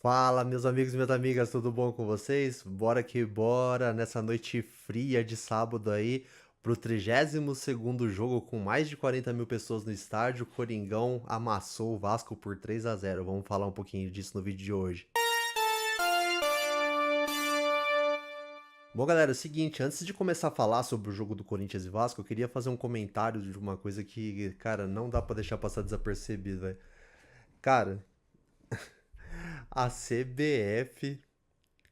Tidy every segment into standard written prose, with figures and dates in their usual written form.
Fala, meus amigos e minhas amigas, tudo bom com vocês? Bora que bora nessa noite fria de sábado aí pro 32º jogo com mais de 40 mil pessoas no estádio. O Coringão amassou o Vasco por 3-0. Vamos falar um pouquinho disso no vídeo de hoje. Bom, galera, é o seguinte, antes de começar a falar sobre o jogo do Corinthians e Vasco, eu queria fazer um comentário de uma coisa que, cara, não dá pra deixar passar desapercebido, velho. Cara, a CBF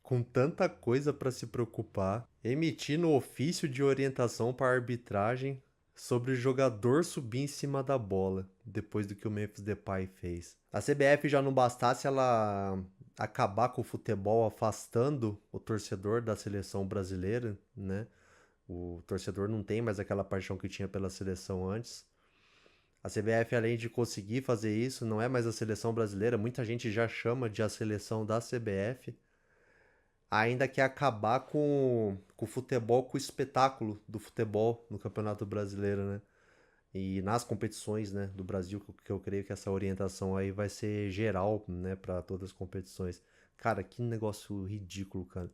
com tanta coisa para se preocupar, emitindo ofício de orientação para a arbitragem sobre o jogador subir em cima da bola, depois do que o Memphis Depay fez. A CBF já não bastasse ela acabar com o futebol afastando o torcedor da seleção brasileira, né? O torcedor não tem mais aquela paixão que tinha pela seleção antes. A CBF, além de conseguir fazer isso, não é mais a seleção brasileira, muita gente já chama de a seleção da CBF, ainda quer acabar com o futebol, com o espetáculo do futebol no Campeonato Brasileiro, né? E nas competições, né, do Brasil, que eu creio que essa orientação aí vai ser geral, né, para todas as competições. Cara, que negócio ridículo, cara.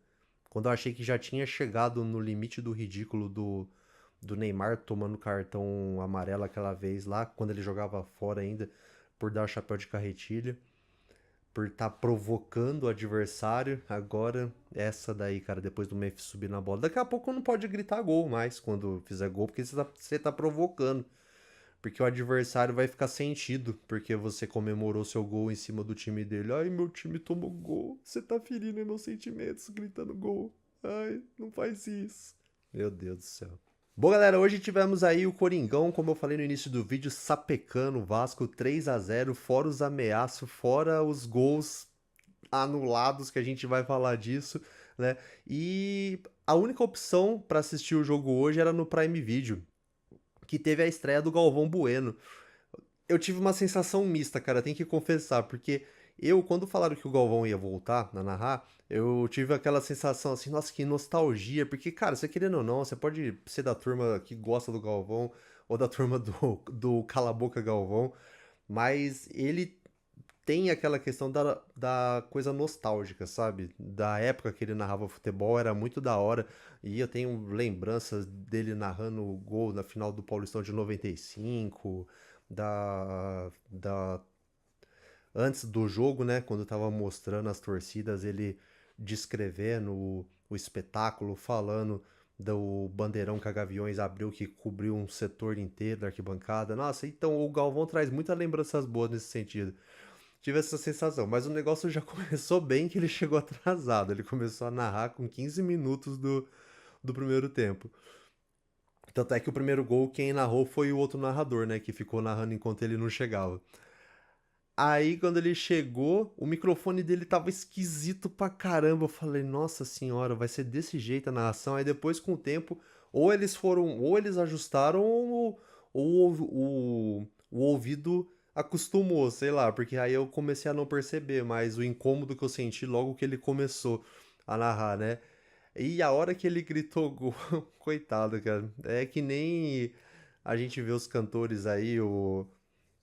Quando eu achei que já tinha chegado no limite do ridículo do Neymar tomando cartão amarelo aquela vez lá, quando ele jogava fora ainda, por dar o chapéu de carretilha, por estar provocando o adversário. Agora, essa daí, cara, depois do Memphis subir na bola. Daqui a pouco não pode gritar gol mais quando fizer gol, porque você tá provocando. Porque o adversário vai ficar sentido, porque você comemorou seu gol em cima do time dele. Ai, meu time tomou gol. Você tá ferindo meus sentimentos gritando gol. Ai, não faz isso. Meu Deus do céu. Bom, galera, hoje tivemos aí o Coringão, como eu falei no início do vídeo, sapecando o Vasco 3-0, fora os ameaços, fora os gols anulados, que a gente vai falar disso, né? E a única opção para assistir o jogo hoje era no Prime Video, que teve a estreia do Galvão Bueno. Eu tive uma sensação mista, cara, tem que confessar, porque quando falaram que o Galvão ia voltar a narrar, eu tive aquela sensação assim, nossa, que nostalgia, porque, cara, você querendo ou não, você pode ser da turma que gosta do Galvão, ou da turma do Cala a Boca Galvão, mas ele tem aquela questão da coisa nostálgica, sabe? Da época que ele narrava futebol, era muito da hora. E eu tenho lembranças dele narrando o gol na final do Paulistão de 95, da antes do jogo, né? Quando tava mostrando as torcidas, ele descrevendo o espetáculo, falando do bandeirão que a Gaviões abriu, que cobriu um setor inteiro da arquibancada. Nossa, então o Galvão traz muitas lembranças boas nesse sentido. Tive essa sensação, mas o negócio já começou bem que ele chegou atrasado. Ele começou a narrar com 15 minutos do primeiro tempo. Tanto é que o primeiro gol, quem narrou foi o outro narrador, né? Que ficou narrando enquanto ele não chegava. Aí, quando ele chegou, o microfone dele tava esquisito pra caramba. Eu falei, nossa senhora, vai ser desse jeito a narração. Aí depois, com o tempo, ou eles ajustaram, ou o ouvido acostumou, sei lá, porque aí eu comecei a não perceber mais o incômodo que eu senti logo que ele começou a narrar, né? E a hora que ele gritou gol, coitado, cara, é que nem a gente vê os cantores aí,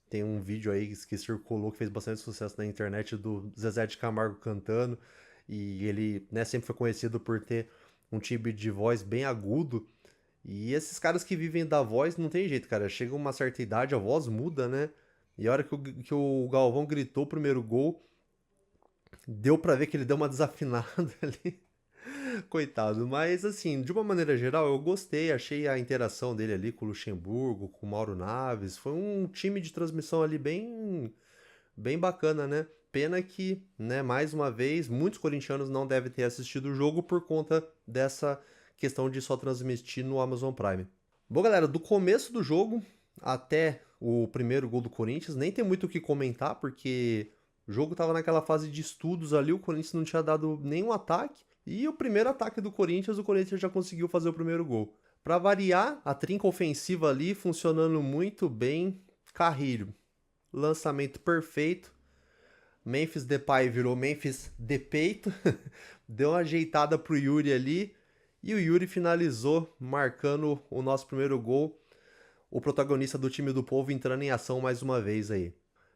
tem um vídeo aí que circulou, que fez bastante sucesso na internet, do Zezé de Camargo cantando. E ele, né, sempre foi conhecido por ter um timbre de voz bem agudo. E esses caras que vivem da voz, não tem jeito, cara. Chega uma certa idade, a voz muda, né? E a hora que o Galvão gritou o primeiro gol, deu pra ver que ele deu uma desafinada ali. Coitado, mas assim, de uma maneira geral, eu gostei, achei a interação dele ali com o Luxemburgo, com o Mauro Naves, foi um time de transmissão ali bem bacana, né? Pena que, né, mais uma vez, muitos corintianos não devem ter assistido o jogo por conta dessa questão de só transmitir no Amazon Prime. Bom, galera, do começo do jogo até o primeiro gol do Corinthians, nem tem muito o que comentar, porque o jogo tava naquela fase de estudos ali, o Corinthians não tinha dado nenhum ataque, e o primeiro ataque do Corinthians, o Corinthians já conseguiu fazer o primeiro gol. Para variar, a trinca ofensiva ali funcionando muito bem. Carrilho, lançamento perfeito. Memphis Depay virou Memphis de peito. Deu uma ajeitada pro Yuri ali. E o Yuri finalizou, marcando o nosso primeiro gol. O protagonista do time do povo entrando em ação mais uma vez aí.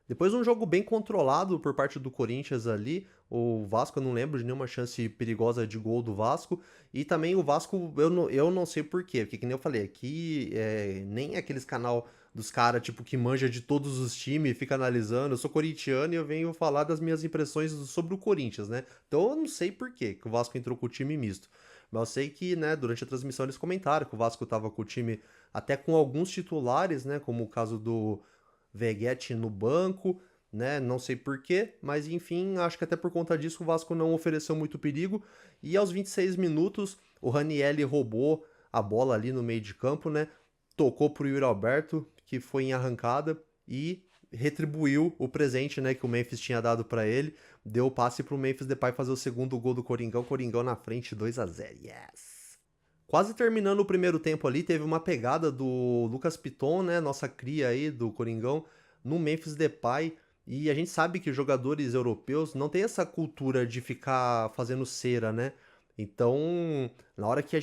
Depois um jogo bem controlado por parte do Corinthians ali. O Vasco, eu não lembro de nenhuma chance perigosa de gol do Vasco. E também o Vasco, eu não sei por quê. Porque, que nem eu falei, aqui nem aqueles canal dos caras, tipo, que manja de todos os times, fica analisando. Eu sou corintiano e eu venho falar das minhas impressões sobre o Corinthians, né? Então eu não sei por quê que o Vasco entrou com o time misto. Mas eu sei que, né, durante a transmissão eles comentaram que o Vasco tava com o time até com alguns titulares, né? Como o caso do Veguete no banco, né? Não sei porquê, mas enfim, acho que até por conta disso o Vasco não ofereceu muito perigo. E aos 26 minutos, o Ranielli roubou a bola ali no meio de campo, né? Tocou pro Yuri Alberto, que foi em arrancada e retribuiu o presente, né, que o Memphis tinha dado para ele. Deu o passe pro Memphis Depay fazer o segundo gol do Coringão. Coringão na frente, 2-0. Yes! Quase terminando o primeiro tempo ali, teve uma pegada do Lucas Piton, né, nossa cria aí do Coringão, no Memphis Depay. E a gente sabe que jogadores europeus não têm essa cultura de ficar fazendo cera, né? Então, na hora que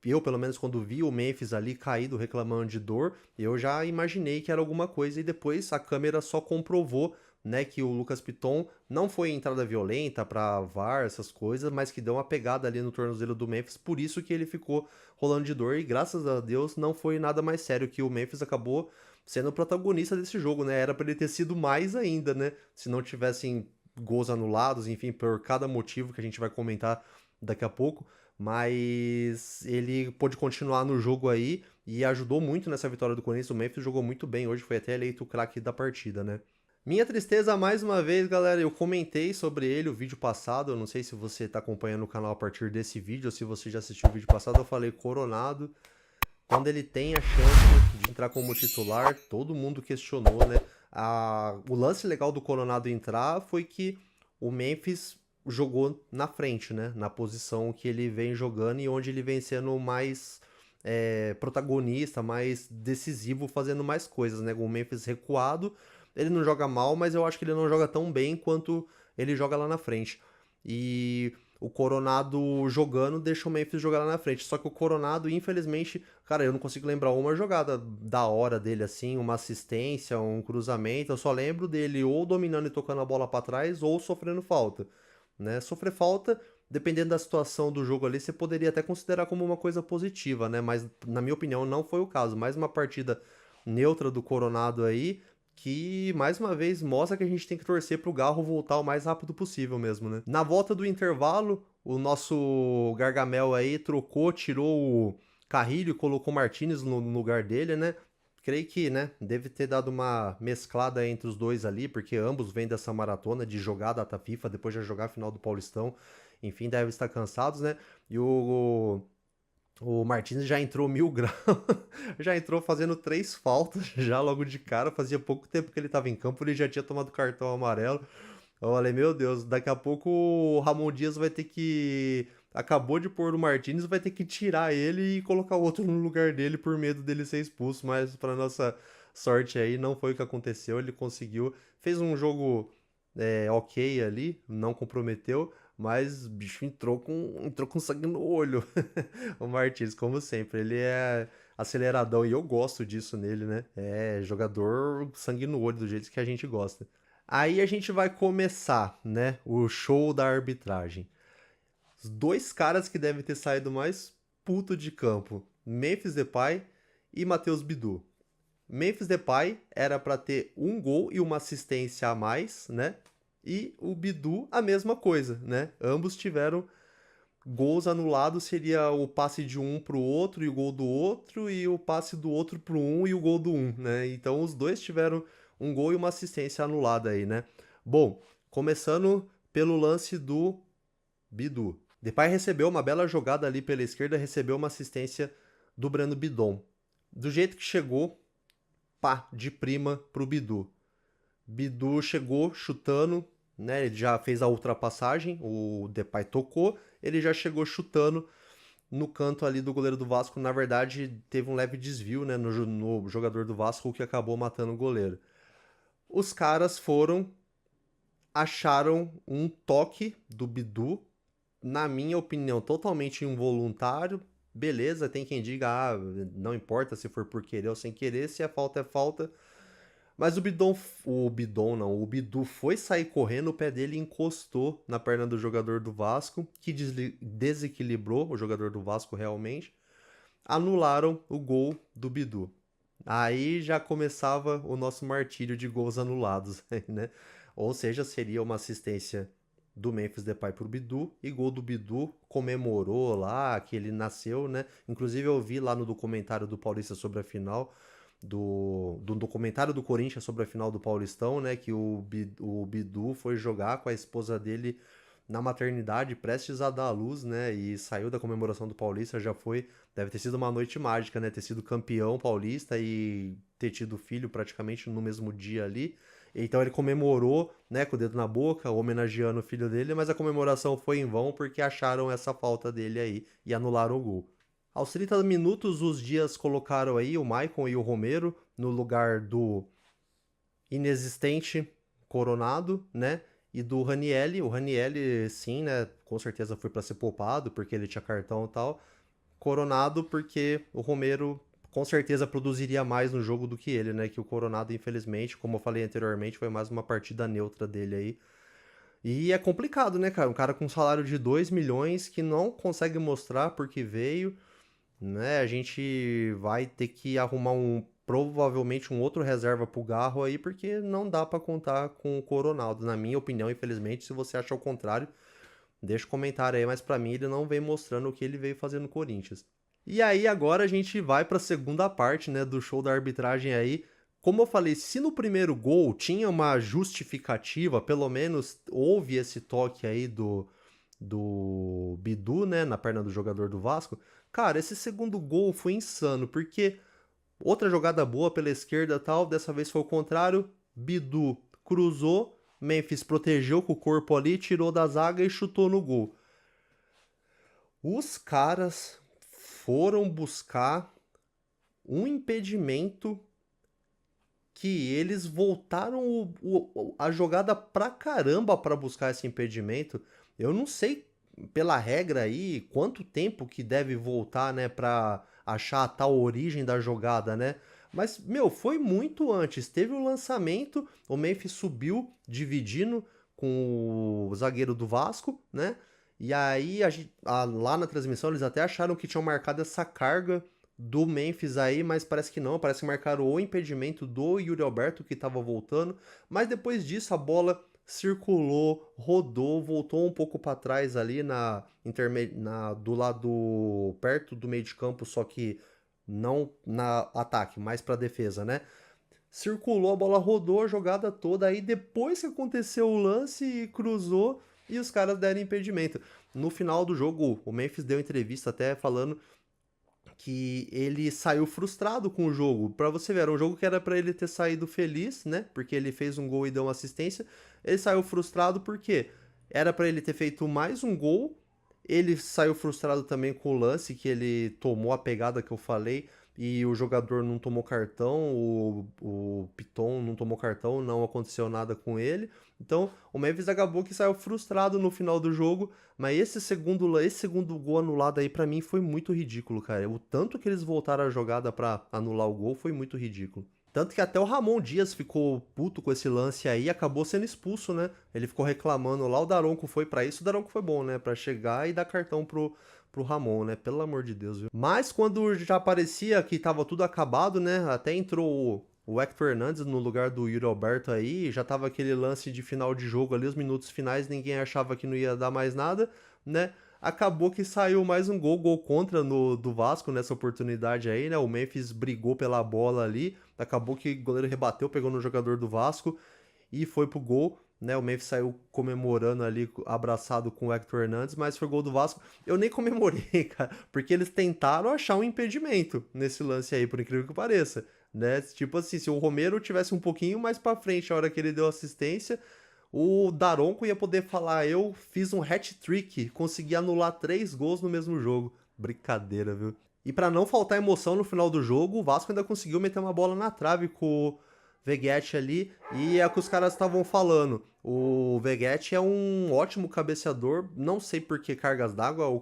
eu pelo menos quando vi o Memphis ali caído reclamando de dor, eu já imaginei que era alguma coisa e depois a câmera só comprovou, né, que o Lucas Piton não foi entrada violenta pra VAR, essas coisas, mas que deu uma pegada ali no tornozelo do Memphis, por isso que ele ficou rolando de dor e graças a Deus não foi nada mais sério, que o Memphis acabou sendo o protagonista desse jogo, né? Era pra ele ter sido mais ainda, né? Se não tivessem gols anulados, enfim, por cada motivo que a gente vai comentar daqui a pouco, mas ele pôde continuar no jogo aí e ajudou muito nessa vitória do Corinthians. O Memphis jogou muito bem hoje, foi até eleito o craque da partida, né? Minha tristeza, mais uma vez, galera, eu comentei sobre ele o vídeo passado, eu não sei se você está acompanhando o canal a partir desse vídeo, ou se você já assistiu o vídeo passado, eu falei Coronado, quando ele tem a chance de entrar como titular, todo mundo questionou, né? O lance legal do Coronado entrar foi que o Memphis jogou na frente, né? Na posição que ele vem jogando e onde ele vem sendo mais protagonista, mais decisivo, fazendo mais coisas, né? O Memphis recuado, ele não joga mal, mas eu acho que ele não joga tão bem quanto ele joga lá na frente. E o Coronado jogando deixa o Memphis jogar lá na frente. Só que o Coronado, infelizmente, cara, eu não consigo lembrar uma jogada da hora dele assim, uma assistência, um cruzamento. Eu só lembro dele ou dominando e tocando a bola para trás ou sofrendo falta, né? Sofrer falta, dependendo da situação do jogo ali, você poderia até considerar como uma coisa positiva, né? Mas na minha opinião não foi o caso. Mais uma partida neutra do Coronado aí, que mais uma vez mostra que a gente tem que torcer pro Garro voltar o mais rápido possível mesmo, né? Na volta do intervalo, o nosso Gargamel aí trocou, tirou o Carrilho e colocou o Martinez no lugar dele, né? Creio que, né, deve ter dado uma mesclada entre os dois ali, porque ambos vêm dessa maratona de jogar data FIFA, depois de jogar a final do Paulistão, enfim, devem estar cansados, né? E o Martins já entrou 1000 graus, já entrou fazendo 3 faltas já logo de cara. Fazia pouco tempo que ele estava em campo, ele já tinha tomado cartão amarelo. Eu falei, meu Deus, daqui a pouco o Ramon Dias vai ter que. Acabou de pôr o Martins, vai ter que tirar ele e colocar outro no lugar dele por medo dele ser expulso. Mas, para nossa sorte aí, não foi o que aconteceu. Ele conseguiu, fez um jogo ok ali, não comprometeu, mas o bicho entrou com sangue no olho. O Martins, como sempre, ele é aceleradão e eu gosto disso nele, né? É jogador sangue no olho, do jeito que a gente gosta. Aí a gente vai começar, né? O show da arbitragem. Os dois caras que devem ter saído mais puto de campo: Memphis Depay e Matheus Bidu. Memphis Depay era para ter um gol e uma assistência a mais, né? E o Bidu a mesma coisa, né? Ambos tiveram gols anulados, seria o passe de um pro outro e o gol do outro, e o passe do outro pro um e o gol do um, né? Então os dois tiveram um gol e uma assistência anulada aí, né? Bom, começando pelo lance do Bidu. Depay recebeu uma bela jogada ali pela esquerda, recebeu uma assistência do Breno Bidon. Do jeito que chegou, pá, de prima pro Bidu. Bidu chegou chutando, né? Ele já fez a ultrapassagem, o Depay tocou, ele já chegou chutando no canto ali do goleiro do Vasco. Na verdade, teve um leve desvio, né, no jogador do Vasco, o que acabou matando o goleiro. Os caras acharam um toque do Bidu, na minha opinião, totalmente involuntário. Beleza, tem quem diga, não importa se for por querer ou sem querer, se é falta, Mas o Bidu foi sair correndo, o pé dele encostou na perna do jogador do Vasco, que desequilibrou o jogador do Vasco realmente. Anularam o gol do Bidu. Aí já começava o nosso martírio de gols anulados, né? Ou seja, seria uma assistência do Memphis Depay pro Bidu e gol do Bidu, comemorou lá que ele nasceu, né? Inclusive eu vi lá no documentário do Paulista sobre a final, do documentário do Corinthians sobre a final do Paulistão, né? Que o Bidu foi jogar com a esposa dele na maternidade, prestes a dar à luz, né? E saiu da comemoração do Paulista, já foi. Deve ter sido uma noite mágica, né? Ter sido campeão paulista e ter tido filho praticamente no mesmo dia ali. Então ele comemorou, né, com o dedo na boca, homenageando o filho dele, mas a comemoração foi em vão porque acharam essa falta dele aí e anularam o gol. Aos 30 minutos, os dias colocaram aí o Maicon e o Romero no lugar do inexistente Coronado, né? E do Ranielli. O Ranielli, sim, né? Com certeza foi para ser poupado, porque ele tinha cartão e tal. Coronado, porque o Romero com certeza produziria mais no jogo do que ele, né? Que o Coronado, infelizmente, como eu falei anteriormente, foi mais uma partida neutra dele aí. E é complicado, né, cara? Um cara com um salário de 2 milhões que não consegue mostrar porque veio, né? A gente vai ter que arrumar provavelmente um outro reserva pro Garro aí, porque não dá para contar com o Coronado, na minha opinião, infelizmente. Se você acha o contrário, deixa um comentário aí, mas para mim ele não vem mostrando o que ele veio fazer no Corinthians. E aí agora a gente vai para a segunda parte, né, do show da arbitragem aí. Como eu falei, se no primeiro gol tinha uma justificativa, pelo menos houve esse toque aí do Bidu, né, na perna do jogador do Vasco. Cara, esse segundo gol foi insano, porque outra jogada boa pela esquerda e tal, dessa vez foi o contrário. Bidu cruzou, Memphis protegeu com o corpo ali, tirou da zaga e chutou no gol. Os caras foram buscar um impedimento que eles voltaram a jogada pra caramba pra buscar esse impedimento. Eu não sei pela regra aí quanto tempo que deve voltar, né, pra achar a tal origem da jogada, né? Mas, meu, foi muito antes. Teve o lançamento, o Memphis subiu dividindo com o zagueiro do Vasco, né? E aí, lá na transmissão, eles até acharam que tinham marcado essa carga do Memphis aí, mas parece que não. Parece que marcaram o impedimento do Yuri Alberto, que estava voltando. Mas depois disso, a bola circulou, rodou, voltou um pouco para trás ali do lado perto do meio de campo, só que não na ataque, mais para defesa, né? Circulou, a bola rodou a jogada toda, aí depois que aconteceu o lance, cruzou e os caras deram impedimento. No final do jogo, o Memphis deu entrevista até falando que ele saiu frustrado com o jogo. Pra você ver, era um jogo que era pra ele ter saído feliz, né? Porque ele fez um gol e deu uma assistência. Ele saiu frustrado porque era pra ele ter feito mais um gol. Ele saiu frustrado também com o lance que ele tomou a pegada que eu falei e o jogador não tomou cartão, o Piton não tomou cartão, não aconteceu nada com ele. Então, o Memphis acabou que saiu frustrado no final do jogo, mas esse segundo gol anulado aí pra mim foi muito ridículo, cara. O tanto que eles voltaram a jogada pra anular o gol foi muito ridículo. Tanto que até o Ramon Dias ficou puto com esse lance aí e acabou sendo expulso, né? Ele ficou reclamando lá, o Daronco foi pra isso, o Daronco foi bom, né? Pra chegar e dar cartão pro Ramon, né? Pelo amor de Deus, viu? Mas quando já parecia que tava tudo acabado, né? Até entrou o Hector Hernandes no lugar do Yuri Alberto aí, já tava aquele lance de final de jogo ali, os minutos finais, ninguém achava que não ia dar mais nada, né? Acabou que saiu mais um gol contra do Vasco nessa oportunidade aí, né? O Memphis brigou pela bola ali, acabou que o goleiro rebateu, pegou no jogador do Vasco e foi pro gol, né? O Memphis saiu comemorando ali, abraçado com o Hector Hernandes, mas foi gol do Vasco. Eu nem comemorei, cara, porque eles tentaram achar um impedimento nesse lance aí, por incrível que pareça, né? Tipo assim, se o Romero tivesse um pouquinho mais pra frente a hora que ele deu assistência, o Daronco ia poder falar: eu fiz um hat-trick, consegui anular 3 gols no mesmo jogo. Brincadeira, viu? E pra não faltar emoção no final do jogo, o Vasco ainda conseguiu meter uma bola na trave com o Veguete ali. E é o que os caras estavam falando. O Veguete é um ótimo cabeceador. Não sei por que cargas d'água. O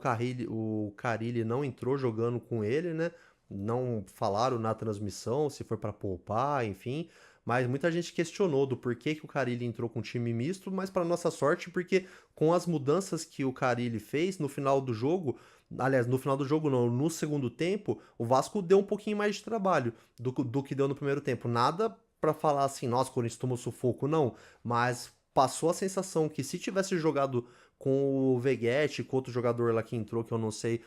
Carille não entrou jogando com ele, né? Não falaram na transmissão se foi pra poupar, enfim. mas muita gente questionou do porquê que o Carille entrou com um time misto, mas para nossa sorte, porque com as mudanças que o Carille fez no final do jogo, aliás, no final do jogo não, no segundo tempo, o Vasco deu um pouquinho mais de trabalho do que deu no primeiro tempo. Nada para falar assim, nossa, o Corinthians tomou sufoco, não, mas passou a sensação que se tivesse jogado com o Veguete, com outro jogador lá que entrou, que eu não sei,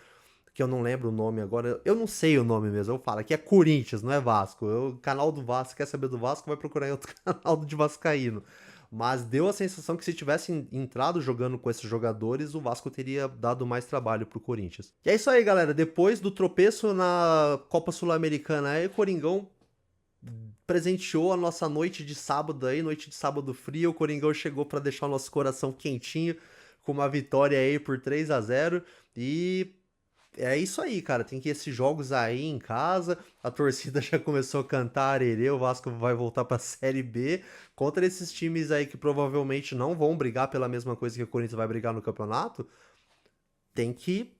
que eu não lembro o nome agora, eu não sei o nome mesmo, eu falo que é Corinthians, não é Vasco. O canal do Vasco, quer saber do Vasco, vai procurar em outro canal de Vascaíno. Mas deu a sensação que se tivesse entrado jogando com esses jogadores, o Vasco teria dado mais trabalho pro Corinthians. E é isso aí, galera. Depois do tropeço na Copa Sul-Americana, aí o Coringão presenteou a nossa noite de sábado aí, noite de sábado frio. O Coringão chegou para deixar o nosso coração quentinho com uma vitória aí por 3-0 e é isso aí, cara. Tem que esses jogos aí em casa. A torcida já começou a cantar arerê. O Vasco vai voltar pra Série B contra esses times aí que provavelmente não vão brigar pela mesma coisa que o Corinthians vai brigar no campeonato. Tem que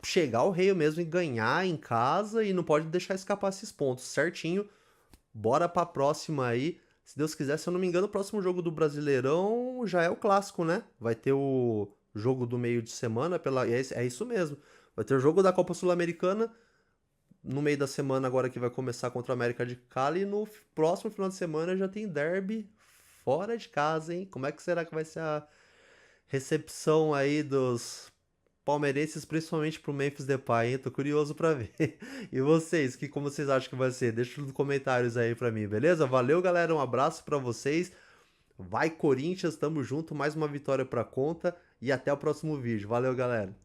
chegar ao rei mesmo e ganhar em casa e não pode deixar escapar esses pontos. Certinho. Bora pra próxima aí. Se Deus quiser, se eu não me engano, o próximo jogo do Brasileirão já é o clássico, né? Vai ter o jogo do meio de semana pela é isso mesmo. Vai ter o jogo da Copa Sul-Americana no meio da semana agora que vai começar contra o América de Cali e no próximo final de semana já tem derby fora de casa, hein? Como é que será que vai ser a recepção aí dos palmeirenses, principalmente pro Memphis Depay, hein? Tô curioso pra ver. E vocês, como vocês acham que vai ser? Deixa nos comentários aí pra mim, beleza? Valeu, galera, um abraço pra vocês. Vai Corinthians, tamo junto, mais uma vitória pra conta e até o próximo vídeo. Valeu, galera.